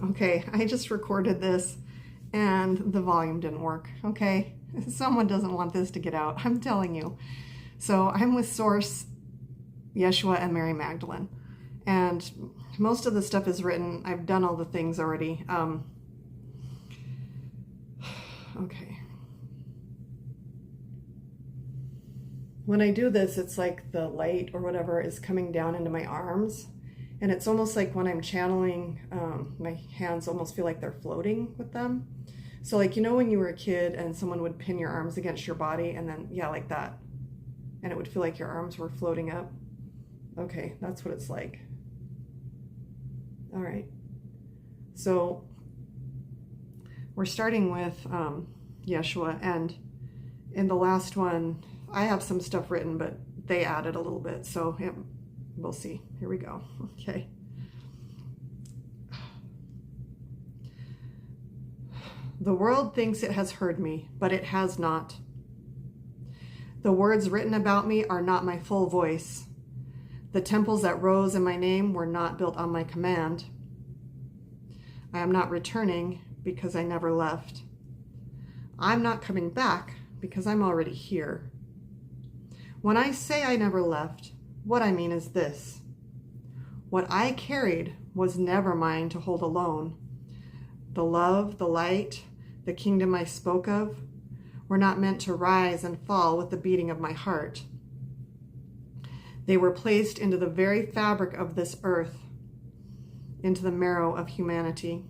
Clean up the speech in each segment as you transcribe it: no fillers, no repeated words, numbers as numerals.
Okay, I just recorded this and the volume didn't work, okay? Someone doesn't want this to get out, I'm telling you. So I'm with Source, Yeshua, and Mary Magdalene. And most of the stuff is written. I've done all the things already. Okay. When I do this, it's like the light or whatever is coming down into my arms. And it's almost like when I'm channeling, my hands almost feel like they're floating with them. So like, you know, when you were a kid and someone would pin your arms against your body and then, yeah, like that. And it would feel like your arms were floating up. Okay, that's what it's like. All right. So we're starting with Yeshua, and in the last one, I have some stuff written, but they added a little bit. So we'll see. Here we go. Okay. The world thinks it has heard me, but it has not. The words written about me are not my full voice. The temples that rose in my name were not built on my command. I am not returning because I never left. I'm not coming back because I'm already here. When I say I never left, what I mean is this. What I carried was never mine to hold alone. The love, the light, the kingdom I spoke of were not meant to rise and fall with the beating of my heart. They were placed into the very fabric of this earth, into the marrow of humanity.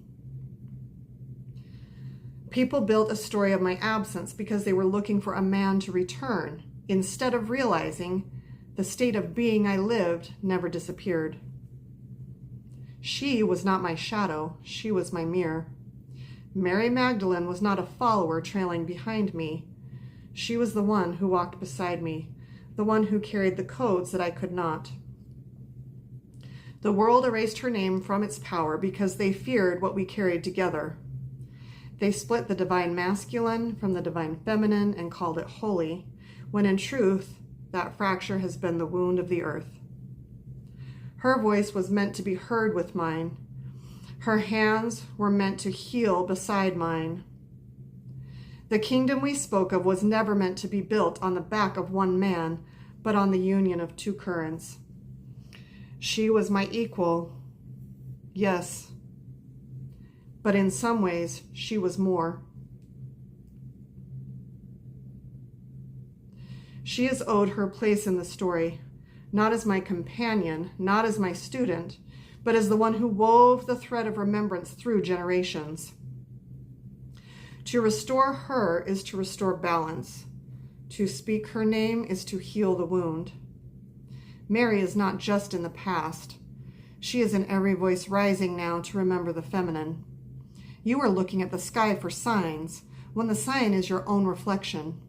People built a story of my absence because they were looking for a man to return, instead of realizing the state of being I lived never disappeared. She was not my shadow, she was my mirror. Mary Magdalene was not a follower trailing behind me. She was the one who walked beside me, the one who carried the codes that I could not. The world erased her name from its power because they feared what we carried together. They split the divine masculine from the divine feminine and called it holy, when in truth, that fracture has been the wound of the earth. Her voice was meant to be heard with mine. Her hands were meant to heal beside mine. The kingdom we spoke of was never meant to be built on the back of one man, but on the union of two currents. She was my equal, yes, but in some ways she was more. She is owed her place in the story, not as my companion, not as my student, but as the one who wove the thread of remembrance through generations. To restore her is to restore balance. To speak her name is to heal the wound. Mary is not just in the past. She is in every voice rising now to remember the feminine. You are looking at the sky for signs, when the sign is your own reflection.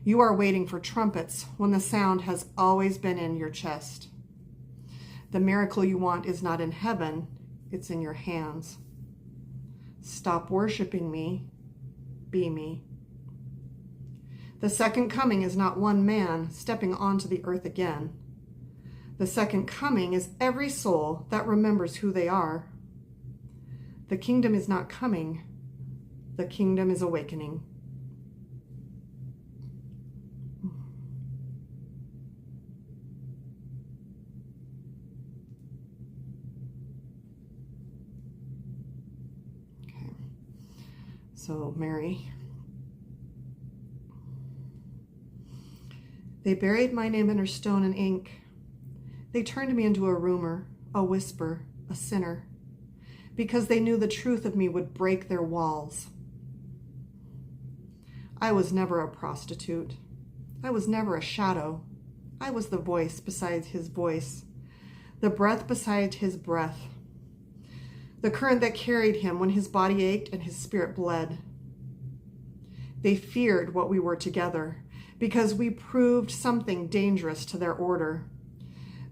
You are waiting for trumpets, when the sound has always been in your chest. The miracle you want is not in heaven, it's in your hands. Stop worshiping me, be me. The second coming is not one man stepping onto the earth again. The second coming is every soul that remembers who they are. The kingdom is not coming, the kingdom is awakening. Okay, so Mary. They buried my name under stone and ink. They turned me into a rumor, a whisper, a sinner, because they knew the truth of me would break their walls. I was never a prostitute. I was never a shadow. I was the voice beside his voice, the breath beside his breath, the current that carried him when his body ached and his spirit bled. They feared what we were together, because we proved something dangerous to their order,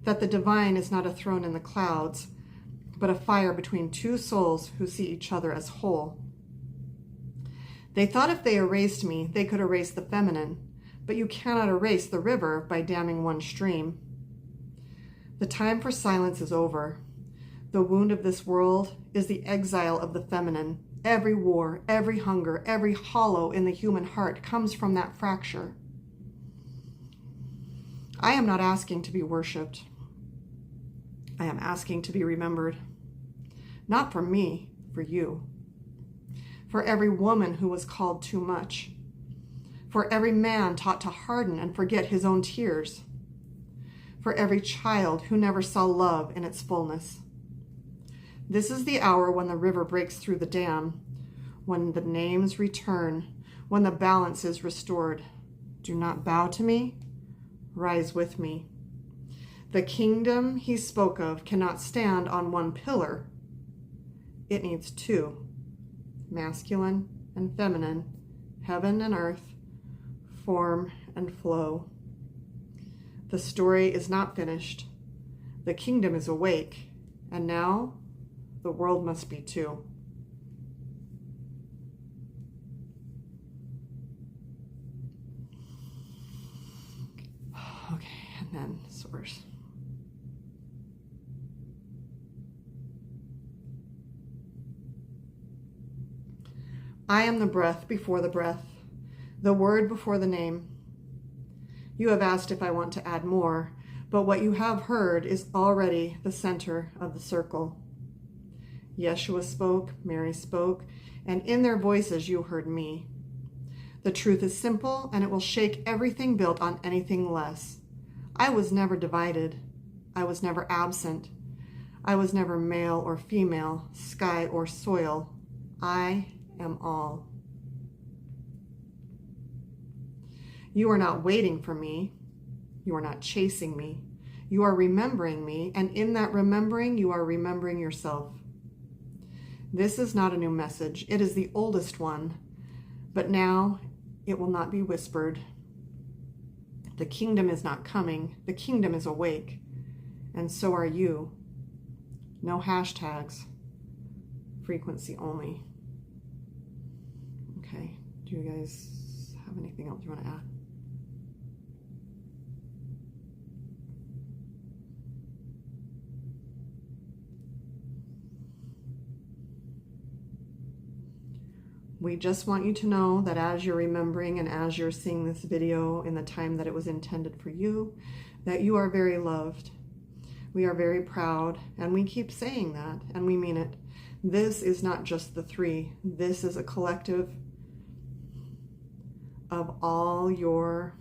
that the divine is not a throne in the clouds, but a fire between two souls who see each other as whole. They thought if they erased me, they could erase the feminine, but you cannot erase the river by damming one stream. The time for silence is over. The wound of this world is the exile of the feminine. Every war, every hunger, every hollow in the human heart comes from that fracture. I am not asking to be worshipped. I am asking to be remembered. Not for me, for you. For every woman who was called too much. For every man taught to harden and forget his own tears. For every child who never saw love in its fullness. This is the hour when the river breaks through the dam, when the names return, when the balance is restored. Do not bow to me, rise with me. The kingdom he spoke of cannot stand on one pillar. It needs two, masculine and feminine, heaven and earth, form and flow. The story is not finished. The kingdom is awake, and now the world must be too. Okay, and then source. I am the breath before the breath, the word before the name. You have asked if I want to add more, but what you have heard is already the center of the circle. Yeshua spoke, Mary spoke, and in their voices you heard me. The truth is simple, and it will shake everything built on anything less. I was never divided. I was never absent. I was never male or female, sky or soil. I am all. You are not waiting for me. You are not chasing me. You are remembering me, and in that remembering, you are remembering yourself. This is not a new message. It is the oldest one, but now it will not be whispered. The kingdom is not coming. The kingdom is awake, and so are you. No hashtags. Frequency only. Okay, do you guys have anything else you want to add? We just want you to know that as you're remembering and as you're seeing this video in the time that it was intended for you, that you are very loved. We are very proud, and we keep saying that, and we mean it. This is not just the three. This is a collective of all your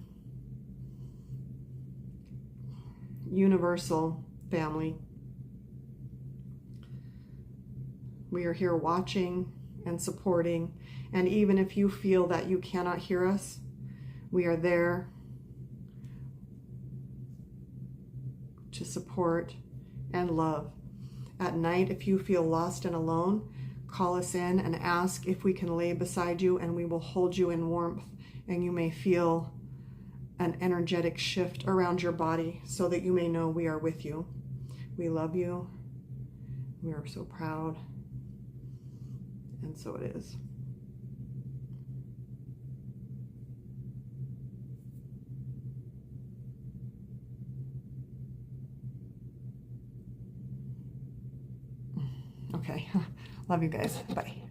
universal family. We are here watching and supporting, and even if you feel that you cannot hear us, we are there to support and love. At night, if you feel lost and alone, call us in and ask if we can lay beside you, and we will hold you in warmth, and you may feel an energetic shift around your body so that you may know we are with you. We love you. We are so proud. And so it is. Okay. Love you guys. Bye.